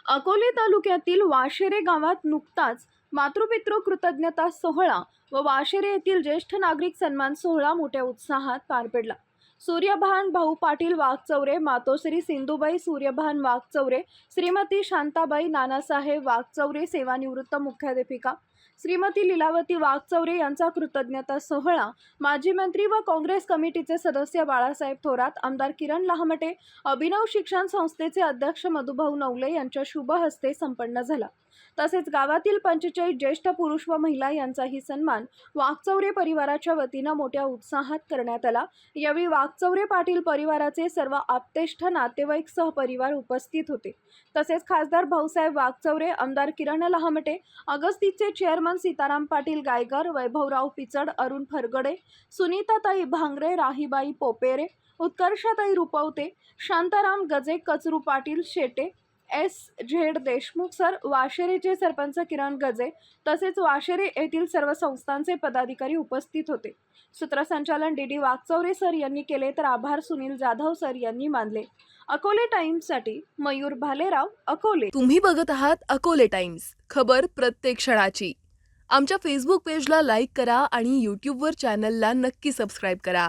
अकोले तालुक्यातील वाशेरे गावात नुकताच मातृपितृ कृतज्ञता सोहळा व वाशेरे येथील ज्येष्ठ नागरिक सन्मान सोहळा मोठ्या उत्साहात पार पडला। सूर्यभान भाऊ पाटील वाघचौरे, मातोश्री सिंधुबाई सूर्यभान वाघचौरे, श्रीमती शांताबाई नानासाहेब वाघचौरे सेवानिवृत्त मुख्याध्यापिका, श्रीमती लीलावती वाघचौरे यांचा कृतज्ञता सोहळा माजी मंत्री व काँग्रेस कमिटीचे सदस्य बाळासाहेब थोरात, आमदार किरण लहामटे, अभिनव शिक्षण संस्थेचे अध्यक्ष मधुभाऊ नवले यांच्या शुभ हस्ते संपन्न झाला। तसेच गावातील 45 ज्येष्ठ पुरुष व महिला यांचाही सन्मान वाघचौरे परिवाराच्या वतीने मोठ्या उत्साहात करण्यात आला। यावेळी वाघचौरे पाटील परिवाराचे सर्व आप्तेष्ट नातेवाईक सहपरिवार उपस्थित होते। तसेच खासदार भाऊसाहेब वाघचौरे, आमदार किरण लहामटे, अगस्तीचे चेअरमन सीताराम पाटील गायकर, वैभवराव पिचड, अरुण फरगडे, सुनीताताई भांगरे, राहीबाई पोपेरे, उत्कर्षाताई रुपवते, शांताराम गजे, कचरू पाटील शेटे, SZ देशमुख सर, वाशेरेचे सरपंच किरण गजे तसेच वाशेरे येथील सर्व संस्थांचे पदाधिकारी उपस्थित होते। सूत्रसंचालन DD वाघचौरे सर यांनी केले तर आभार सुनील जाधव सर यांनी मानले। अकोले टाइम्ससाठी मयूर भालेराव, अकोले। तुम्ही बघत आहात अकोले टाइम्स, खबर प्रत्येक क्षणाची। आमच्या फेसबुक पेजला लाईक करा आणि यूट्यूबवर चॅनलला नक्की सबस्क्राईब करा।